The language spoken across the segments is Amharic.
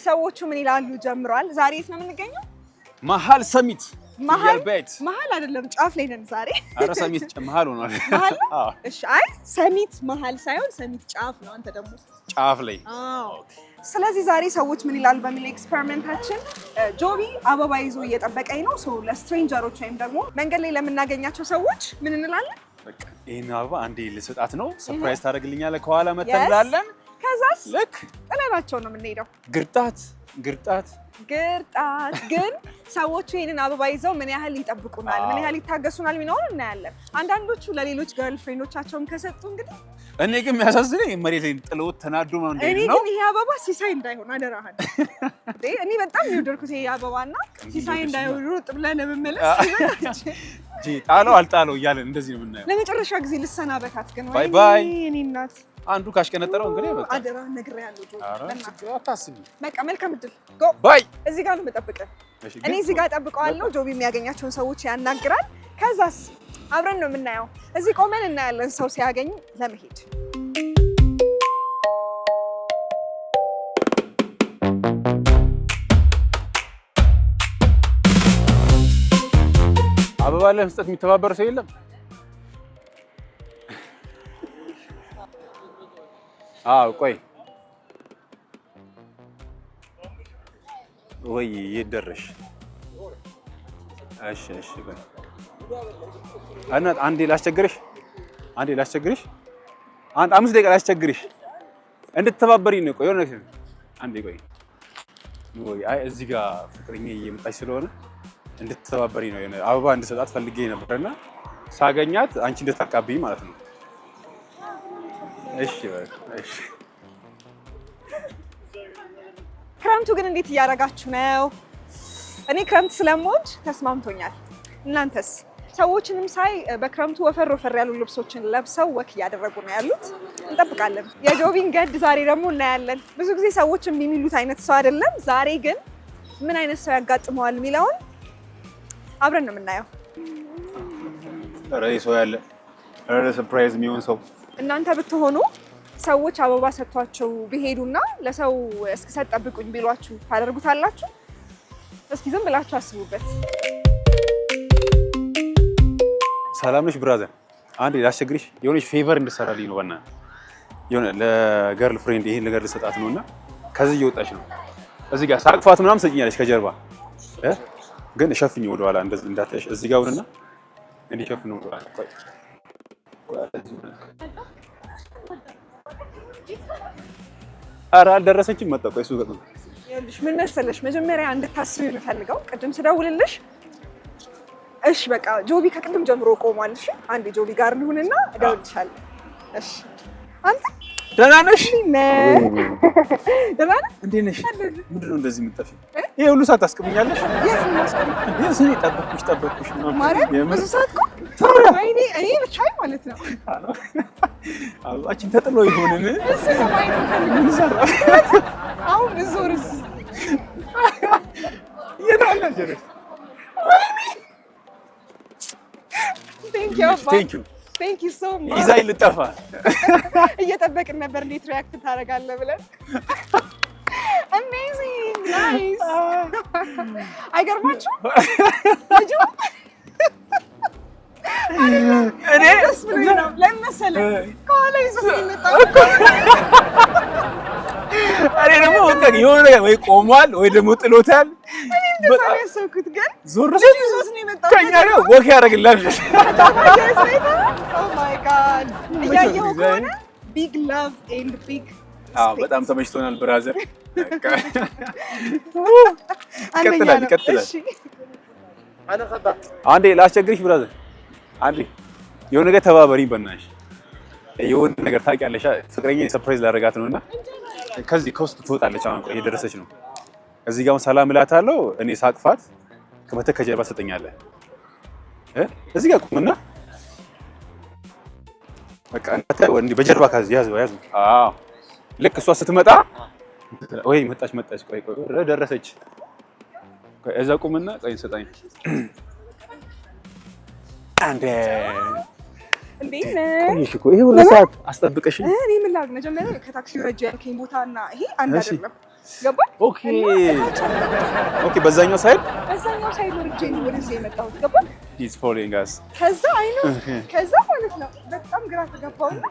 ሰዎቹ ምን ይላሉ ጀምሯል። ዛሬ የት ነው የምንገኘው? መሀል ሰሚት መሀል አይደለም ጫፍ ላይ ነን ዛሬ። አረ ሰሚት መሀል ሆኗል። መሀል እሺ። አይ ሰሚት መሀል ሳይሆን ሰሚት ጫፍ ነው። አንተ ደግሞ ጫፍ ላይ። ስለዚህ ዛሬ ሰዎች ምን ይላሉ በሚል ኤክስፐሪመንታችን ጆቢ አበባ ይዞ እየጠበቀኝ ነው። ሶ ለስትሬንጀሮች ወይም ደግሞ መንገድ ላይ ለምናገኛቸው ሰዎች ምን እንላለን? በቃ ይሄን አበባ አንዴ ልሰጣት ነው፣ ሰርፕራይዝ ታደርግልኛለህ፣ ከኋላ መተን እንላለን። ከዛስ ልክ ጥለናቸው ነው የምንሄደው። ግርጣት ግን ሰዎቹ ይሄንን አበባ ይዘው ምን ያህል ይጠብቁናል፣ ምን ያህል ይታገሱናል የሚለውን እናያለን። አንዳንዶቹ ለሌሎች ገርል ፍሬንዶቻቸውም ከሰጡ እንግዲህ እኔ ግን የሚያሳዝነኝ መሬት ላይ ጥለውት ተናዶ ነው እንዴ ነው። እኔ ግን ይሄ አበባ ሲሳይ እንዳይሆን አደራህን። እኔ በጣም የወደድኩት ይሄ አበባና ሲሳይ እንዳይሆን ሩጥ ብለን መመለስ ጣለው አልጣለው እያለን እንደዚህ ነው የምናየው። ለመጨረሻ ጊዜ ልሰናበታት ግን ባይ ባይ። እኔ እናት አንዱ ካሽከነጠረው እንግዲህ በቃ አደራ ነግሬሃለሁ ጆቢ። አታስቢ። በቃ መልካም እድል። ጎ ባይ። እዚህ ጋር ነው የምጠብቀው። እኔ እዚህ ጋር እጠብቀዋለሁ። ጆቢ የሚያገኛቸውን ሰዎች ያናግራል። ከዛስ አብረን ነው የምናየው። እዚህ ቆመን እናያለን ሰው ሲያገኝ ለመሄድ። አበባ ለመስጠት የሚተባበር ሰው የለም? ቆይ ወይ የት ደረሽ? እሺ ቆይ አንዴ ላስቸግርሽ፣ አንድ 5 ደቂቃ ላስቸግርሽ እንድትተባበሪኝ ነው። ቆይ የሆነ ነገር አንዴ ቆይ ወይ እዚህ ጋር ፍቅረኛ እየመጣች ስለሆነ እንድትተባበሪኝ ነው። የሆነ አበባ እንድሰጣት ፈልጌ ነበርና ሳገኛት አንቺ እንድታቃብኝ ማለት ነው። እሺ። ክረምቱ ግን እንዴት እያደረጋችሁ ነው? እኔ ክረምት ስለምወድ ተስማምቶኛል። እናንተስ? ሰዎችንም ሳይ በክረምቱ ወፈር ያሉ ልብሶችን ለብሰው ወክ እያደረጉ ነው ያሉት። እንጠብቃለን። የጆቢን ገድ ዛሬ ደግሞ እናያለን። ብዙ ጊዜ ሰዎች የሚሉት አይነት ሰው አይደለም። ዛሬ ግን ምን አይነት ሰው ያጋጥመዋል የሚለውን አብረን ነው የምናየው። ኧረ ሰው ያለ ሰርፕራይዝ የሚሆን ሰው እናንተ ብትሆኑ ሰዎች አበባ ሰጥቷቸው ቢሄዱና ለሰው እስኪሰጥ ጠብቁኝ ቢሏችሁ ታደርጉታላችሁ? እስኪ ዝም ብላችሁ አስቡበት። ሰላም ነሽ ብራዘር? አንዴ ላስቸግርሽ፣ የሆነች ፌቨር እንድትሰራልኝ ነው። በእናትህ የሆነ ለገርል ፍሬንድ ይሄን ነገር ልሰጣት ነውና ከዚህ እየወጣች ነው። እዚህ ጋር ሳቅፋት ምናምን ሰጭኛለች ከጀርባ ግን ሸፍኝ ወደኋላ እንደዚህ እንዳታይሽ። እዚህ ጋር ሁንና እንዴ ሸፍኝ ወደኋላ። ኧረ አልደረሰችም። መጣ። ቆይ እሱ ገጥሞ ይኸውልሽ ምን መሰለሽ መጀመሪያ እንድታስቢ የምፈልገው ቅድም ስደውልልሽ እሺ በቃ ጆቢ ከቅድም ጀምሮ ቆሟል። እሺ አንዴ ጆቢ ጋር ልሁንና እደውልልሻለሁ። እሺ አንተ ደህና ነሽ? ደህና ነህ? እንዴት ነሽ? ምንድን ነው እንደዚህ የምትጠፊው? ይሄ ሁሉ ሰዓት ታስቀምኛለሽ? የት ነው የማስቀምጠው? እኔ ጠበቅኩሽ ማለት ብዙ ሰዓት እኮ እኔ ብቻዬን ማለት ነው። አበባችን ተጥሎ ይሆንን? እሱ ነው ማየት የምፈልገው። አሁን ብዞርስ የት አለሽ? Thank you so much. ይዛይ ልጠፋ እየጠበቅን ነበር እንዴት ሪአክት ታደርጋለህ ብለን። Amazing, nice. አይገርማችሁም? ልጁ እኔ ደስ ብሎኝ ነው ለመሰለኝ ከኋላ ይዞት የመጣው። እኔ ደግሞ በቃ የሆነ ነገር ወይ ቆሟል ወይ ደግሞ ጥሎታል። በጣም ያሰብኩት ግን ዞር ልጁ ይዞት ነው የመጣው። ከኛ ጋር ወክ ያደርግላል። Oh my god. እያየሁ ከሆነ big love and big በጣም ተመችቶናል ብራዘር። ይቀጥላል። አንዴ ላስቸግርሽ ብራዘር፣ አንዴ የሆነ ነገር ተባበሪኝ በእናትሽ። የሆነ ነገር ታውቂያለሽ፣ ፍቅረኛ ሰርፕራይዝ ላደርጋት ነውና ከዚህ ከውስጥ ትወጣለች። አሁን ቆይ እየደረሰች ነው። እዚህ ጋር ሰላም እላታለሁ። እኔ ሳቅፋት ከመተህ ከጀርባ ትሰጠኛለህ። እዚህ ጋር ቁምና በቃ አንተ ወንዲ በጀርባ ያዝ። አዎ ልክ እሷ ስትመጣ ወይ መጣች። ቆይ ደረሰች። ቆይ እዛ ቁምና ቆይ ሰጣኝ። አንዴ እንዴት ነህ? ይሄ ሁሉ ሰዓት አስጠብቀሽ። እኔ ምን ላድርግ? መጀመሪያ ከታክሲ ረጅ ያልከኝ ቦታና ይሄ አንድ አይደለም። ገባ? ኦኬ ኦኬ። በዛኛው ሳይድ ወርጄ ነው ወደዚህ የመጣሁት። ገባ? he's following us ከዛ ከዛ ማለት ነው በጣም ግራ ተገባውና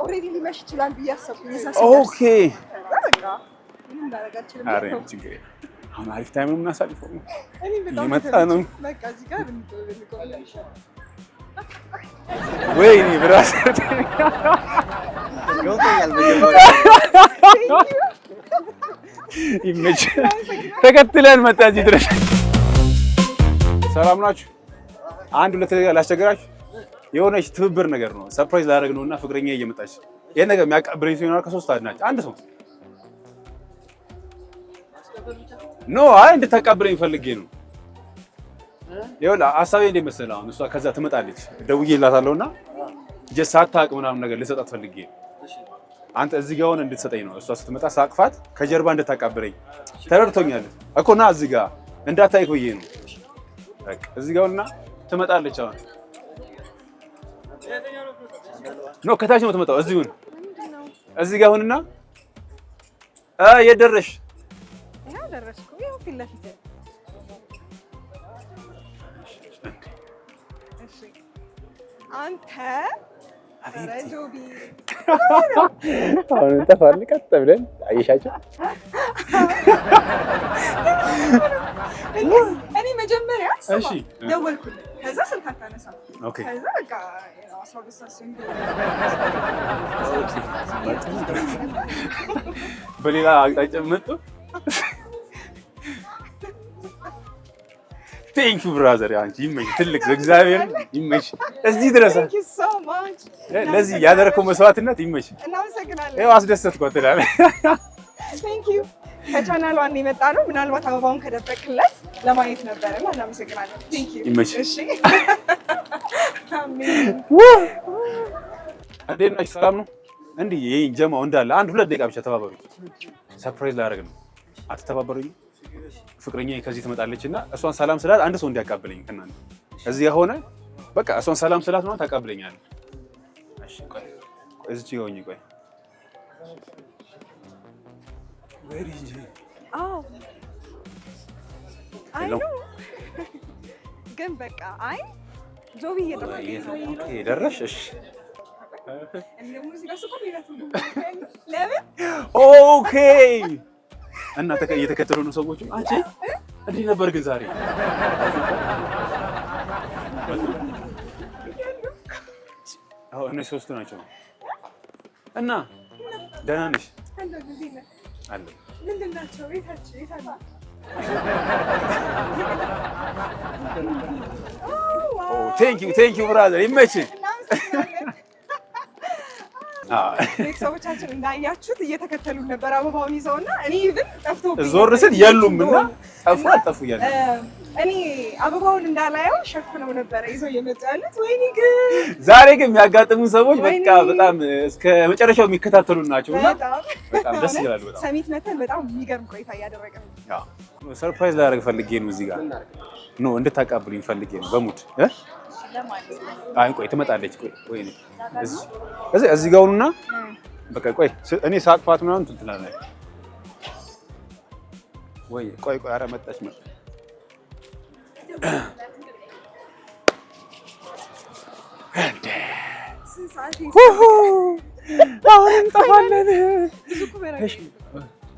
ኦሬዲ ሊመሽ ይችላል ብዬ አሰብኩኝ። ኦኬ በቃ ምን እንዳደረጋችሁ አሬ ችግር አሁን አሪፍ ታይም ነው የምናሳልፈው። እኔ በጣም እየመጣ ነው። በቃ እዚህ ጋር እንቆያለን። ወይኔ ብራስ ይመች ተከትለን መጣ እዚህ ድረስ። ሰላም ናችሁ? አንድ ሁለት ላስቸግራችሁ። የሆነች ትብብር ነገር ነው ሰርፕራይዝ ላደርግ ነውና ፍቅረኛ እየመጣች ይሄን ነገር የሚያቀብለኝ ሰው ይኖራል። ከሶስት አድናጭ አንድ ሰው ኖ አይ እንድታቀብለኝ ፈልጌ ነው። ይኸውልህ ሀሳቤ እንደ መሰለህ አሁን እሷ ከዛ ትመጣለች ደውዬላታለሁና ጀስት ሳታውቅ ምናምን ነገር ልሰጣት ፈልጌ አንተ እዚህ ጋር ሆነ እንድትሰጠኝ ነው። እሷ ስትመጣ ሳቅፋት ከጀርባ እንድታቀብለኝ ተረድቶኛል እኮ እና እዚህ ጋር እንዳታይክ ብዬ ነው። በቃ እዚህ ጋር ሆነና ትመጣለች። አሁን ኖ ከታች ነው የምትመጣው። እዚህ ጋር ሆነና የት ደረስሽ? ደረስኩ። ይኸው ፊት ለፊት እሺ። አንተ ጆቢ አሁን እንጠፋለን። ቀጥ ብለን አየሻቸው። እኔ መጀመሪያ ደወልኩልህ፣ ከዛ ስልክ አታነሳም። ከዛ በቃ በሌላ አቅጣጫ መጡ። ቴንክ ዩ ብራዘር፣ አንቺ ይመች ትልቅ እግዚአብሔር ይመች። እዚህ ድረስ ለዚህ ያደረከው መስዋዕትነት ይመች። እናመሰግናለን። ይኸው አስደሰትኳት ትላለህ። ቴንክ ዩ። ከቻናሉ አንድ የመጣ ነው። ምናልባት አበባውን ከደበቅለት ለማየት ነበርና እናመሰግናለን። ቴንክ ዩ። ይመች። እሺ እንዴት ናችሁ? ሰላም ነው? እንዲህ ይሄን ጀማው እንዳለ አንድ ሁለት ደቂቃ ብቻ ተባበሩ። ሰርፕራይዝ ላደርግ ነው። አትተባበሩኝ? ፍቅረኛዬ ከዚህ ትመጣለችና እሷን ሰላም ስላት አንድ ሰው እንዲያቀብለኝ ከእናንተ እዚህ ሆነ በቃ እሷን ሰላም ስላት ነው ታቀብለኛለህ። እሺ ቆይ እዚህ ይሆኝ ቆይ ወይኔ አዎ አይ ነው ግን በቃ አይ ጆቢ እየጠበቀኝ ነው። ኦኬ ደረሽ? እሺ ኦኬ እና እየተከተሉ ነው ሰዎቹ። አንቺ እንዴት ነበር ግን ዛሬ? አዎ እነሱ ሶስቱ ናቸው። እና ደህና ነሽ? አለ ምንድን ናቸው? ቤታቸው የታለ? ቴንክ ዩ ብራዘር ይመችህ። ቤተሰቦቻችን እንዳያችሁት እየተከተሉ ነበር አበባውን ይዘውና እኔ ኢቭን ጠፍቶብኝ ዞር ስል የሉምና ጠፉ እያለ እኔ አበባውን እንዳላየው ሸፍነው ነበር ይዘው እየመጡ ያሉት። ወይኔ ግን ዛሬ ግን የሚያጋጥሙ ሰዎች በቃ በጣም እስከ መጨረሻው የሚከታተሉ ናቸውና በጣም ደስ ይላል። በጣም ሰሚት መተን በጣም የሚገርም ቆይታ እያደረግን ነው። ሰርፕራይዝ ላደርግ ፈልጌ ነው እዚህ ጋር ኖ እንድታቀብሉኝ ፈልጌ ነው በሙድ አይ ቆይ ትመጣለች። ቆይ እዚህ ጋር ሁኑና በቃ ቆይ እኔ ሳቅፋት ምናምን ትላለች ወይ ቆይ ኧረ መጣች አሁን እንጠፋለን።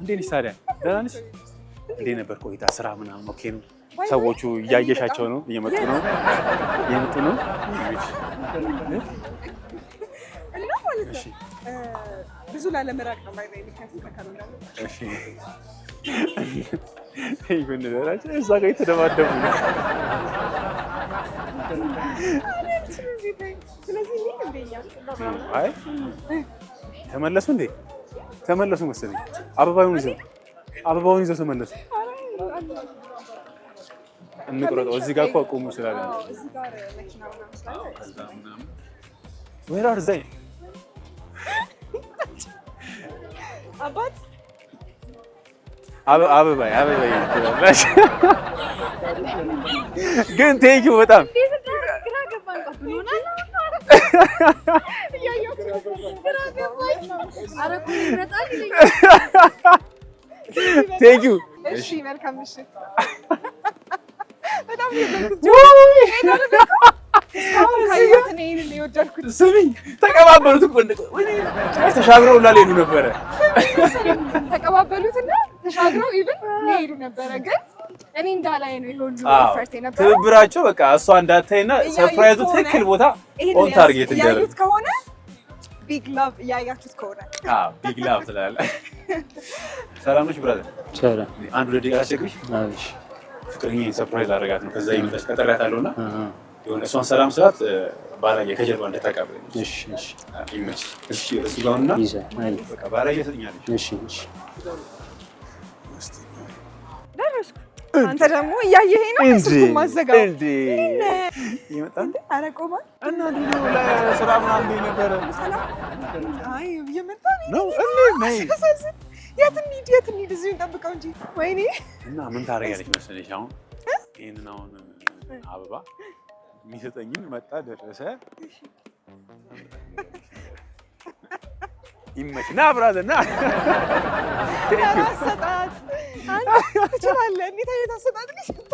እንዴት ነሽ ታዲያ? ደህና ነሽ? እንዴት ነበር ቆይታ? ስራ ምናምን ኦኬ ነው? ሰዎቹ እያየሻቸው ነው? እየመጡ ነው? እና ማለት ነው ብዙ ላለመራቅ ነው ማለት ነው። ምክንያቱም ከካሜራ ነው። እሺ ይሁን ደራቸው እዛ ጋር የተደባደቡ ነው። አይ ተመለሱ እንዴ? ተመለሱ መሰለኝ። አበባውን ይዘው ተመለሱ። እንቁረጠው። እዚህ ጋር እኮ አቆሙ ስላለ ነው። እዚህ ጋር መኪና ምናምን ስላለ Where are they? አባት አበባ ግን ቴንኪው በጣም ቴንክ ዩ። እሺ መልካም ምሽት። በጣም ስሚኝ ተቀባበሉት እኮ ተሻግረው እና ሊሄዱ ነበረ። ተቀባበሉትና ተሻግረው ኢቭን ሊሄዱ ነበረ። ግን እኔ እንዳላይ ነው ይሁን ፈርቴ ነበር ትብብራቸው በቃ እሷ እንዳታይና ሰርፕራይዙ ትክክል ቦታ ኦን ታርጌት ያሉት ከሆነ ቢግ ላቭ ያያችሁት ከሆነ ቢግ ላቭ ትላለህ። ሰላም ነሽ ብራዘር? ሰላም። አንድ ሁለት ደቂቃ አስቸግርሽ? እሺ። ፍቅረኛዬን ሰርፕራይዝ አደረጋት ነው። ከዛ ይመጣች ቀጠሪያታለሁና የሆነ እሷን ሰላም ስላት ባላየ ከጀርባ እንደተቀበለኝ። እሺ እሺ ይመች። እሺ እሱ ጋርና በቃ ባላየ ሰጥኛለች። እሺ እሺ ደረስኩ። አንተ ደግሞ እያየኸኝ ነው እሱን ማዘጋው እንዴ ይመጣል። ኧረ ቆማ እና ዲኖ ለስራ ምናምን ነበረ። አይ እየመጣ ነው ነይ የት እንሂድ እዚሁ እንጠብቀው እንጂ ወይኔ። እና ምን ታደርጊያለሽ መሰለሽ አሁን ይሄንን አሁን አበባ የሚሰጠኝን መጣ ደረሰ። ይመች ና ብራዘር ና። አሰጣጥ አንተ ትችላለህ። እንዴት አይነት አሰጣጥ ነው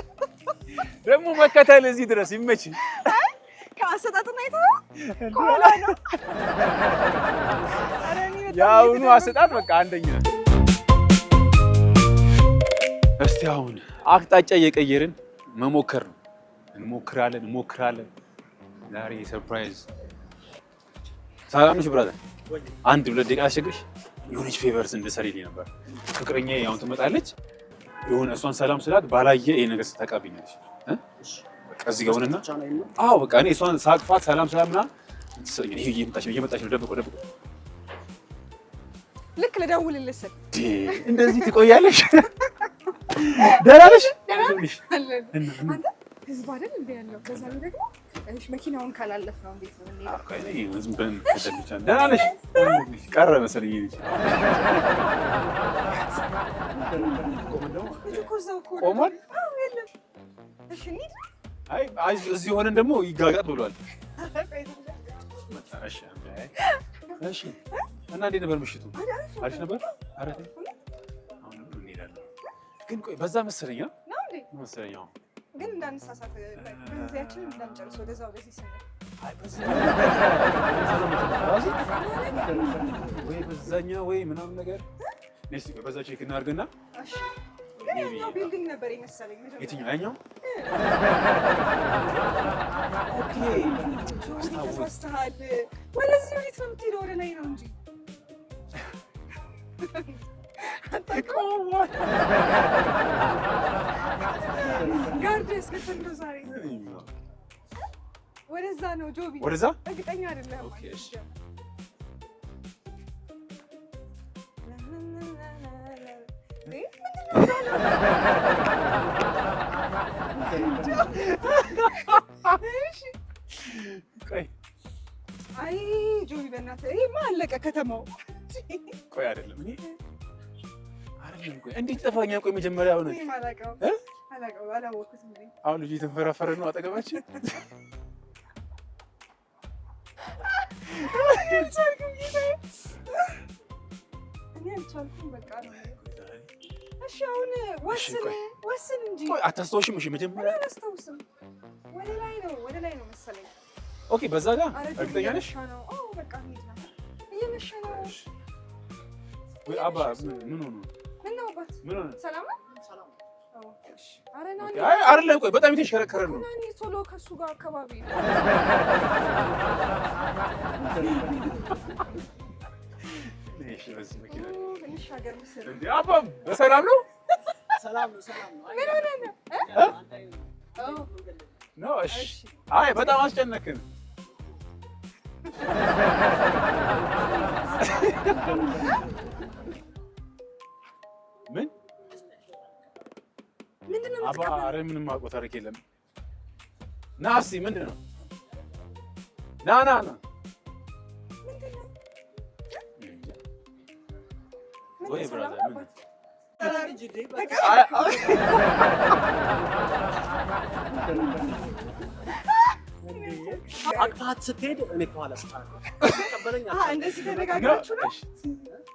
ደግሞ መከተል እዚህ ድረስ ይመች። ከአሰጣጥና አይተኸው ከኋላ ነው። የአሁኑ አሰጣጥ በቃ አንደኛ። እስቲ አሁን አቅጣጫ እየቀየርን መሞከር ነው። እንሞክራለን። ዛሬ ሰርፕራይዝ። ሰላም ነሽ ብራዘር? አንድ ሁለት ደቂቃ አስቸግርሽ? የሆነች ፌቨርስ እንድትሰሪልኝ ነበር። ፍቅረኛዬ አሁን ትመጣለች። የሆነ እሷን ሰላም ስላት ባላየ ይሄ ነገር ስትቀበኛለች። በቃ እዚህ ጋር ሆነና አዎ በቃ እኔ እሷን ሳቅፋት ሰላም ምናምን ይሄ እየመጣች ነው። ደብቆ ልክ ልደውልልህ ስል እንደዚህ ትቆያለሽ? ደህና ነሽ? አንተ ህዝብ አይደል እንደ ያለው በዛ ላይ ደግሞ መኪናውን ካላለፍ ነው እንዴት ነው እንዴ? ዝም ብለን ከተልቻ ደህና ነሽ? ቀረ መሰለኝ ልጅ ቆሟል። እሺ እንሂድ። አይ እዚህ ሆነን ደግሞ ይጋጋጥ ብሏል። እሺ እና እንዴት ነበር ምሽቱ? አሪፍ ነበር። ኧረ አሁን እንሄዳለን። ግን ቆይ በዛ መሰለኝ ነው እንዴ? መሰለኝ ግን እንዳንሳሳት በጊዜያችንን እንዳንጨርስ ወደዛው በዚህ ስንል ወይ በዛኛ ወይ ምናምን ነገር ነስ በዛ ቼክ እናድርግና ግን ያኛው ቢልዲንግ ነበር የመሰለኝ። የትኛው ያኛው? ኦኬ ተሳስተሃል። ወደዚህ ወዴት ነው የምትሄደው? ወደ ላይ ነው እንጂ ጋርድ ያስከተለው ዛሬ ወደዛ ነው ጆቢ። ወደዛ እርግጠኛ አይደለም። ኦኬ እሺ ቆይ አይ ጆቢ በእናትህ ይሄማ አለቀ ከተማው። ቆይ አይደለም እኔ አይደለም ቆይ እንዴት ጠፋኛ? ቆይ መጀመሪያ ሆነ አላወኩትም። አሁን ልጅ የተንፈራፈረ ነው አጠገባችን። እኔ አልቻልኩም በቃ ነው። እሺ አሁን ወስን እንጂ። ቆይ አታስታውሽም? እሺ መጀመሪያ አላስታውስም። ወደ ላይ ነው መሰለኝ። ኦኬ በዛ ጋር እርግጠኛ ነሽ? አዎ በቃ እንሂድ ነው። እየመሸ ነው። ወይ አባ ምን ሆነ? ምን ነው አባት? ምን ሆነ? ሰላም ነው? እሺ ኧረ ነው አይ አይደለም። ቆይ በጣም የተሽከረከረ ነው። እኔ ቶሎ ከሱ ጋር አካባቢ እሺ በዚህ መኪና ትንሽ ሀገር ምስል እንዴ አባ በሰላም ነው? ሰላም ነው። ምን ሆነ ነው? ነው እሺ። አይ በጣም አስጨነቅን። ምን ምንድነው? አባ ኧረ ምንም አውቀው ታሪክ የለም። ና እስኪ ምንድን ነው? ና ወይ ብራዘር ምን አቅፋት ስትሄድ እኔ ከኋላ ስጣለሁ። ተቀበለኝ። እንደዚህ ተነጋግራችሁ ነው?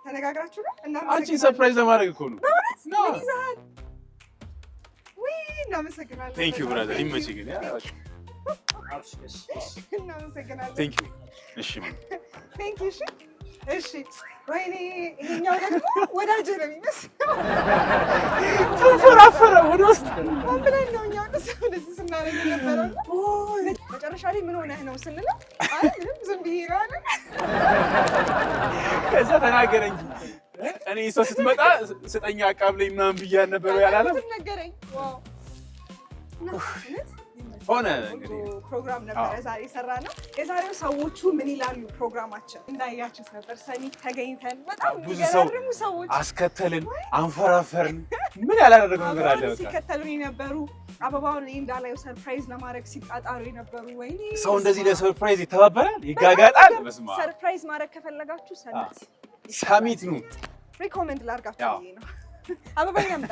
ተነጋግራችሁ ነው እና አንቺን ሰርፕራይዝ ለማድረግ እኮ ነው። ምን ይዘሃል? ወይ እናመሰግናለን። ቴንክ ዩ ብራዘር። ይመችህ ግን እናመሰግናለን። ቴንክ ዩ። እሺ ቴንክ ዩ። እሺ ወይኔ ይሄኛው ደግሞ ወዳጅ ነው የሚመስለው። ተንፈራፈረ ወደ ውስጥ ብለን ነው እኛ እንደዚህ ስናደርግ ነበረው። መጨረሻ ላይ ምን ሆነህ ነው ስንለው አይ ምንም ዝም ብዬ ነው አለ። ከዛ ተናገረ እንጂ እኔ ሰው ስትመጣ ስጠኛ አቃብለኝ ምናምን ብያለሁ ነበር ያላለም ነገረኝ። ዋው ሆነ እንግዲህ ፕሮግራም ነበር ዛሬ የሰራነው። የዛሬው ሰዎቹ ምን ይላሉ ፕሮግራማችን እንዳያችሁት ነበር። ሰሚት ተገኝተን በጣም ብዙ ሰዎች አስከተልን፣ አንፈራፈርን። ምን ያላደረገው ነገር አለ? በቃ ሲከተሉን የነበሩ አበባውን እኔ እንዳላዩ ሰርፕራይዝ ለማድረግ ሲጣጣሩ የነበሩ ወይኔ ሰው እንደዚህ ለሰርፕራይዝ ይተባበራል፣ ይጋጋጣል። በስማ ሰርፕራይዝ ማድረግ ከፈለጋችሁ ሰሚት ነው ሪኮመንድ ላድርጋችሁ ብዬ ነው። አበባ ያምጣ።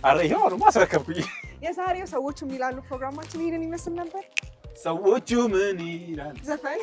አረ ይሄው ነው ማስረከብኩኝ። የዛሬው ሰዎቹ ምን ይላሉ ፕሮግራማችን ይሄንን ይመስል ነበር። ሰዎቹ ምን ይላሉ ዘፈን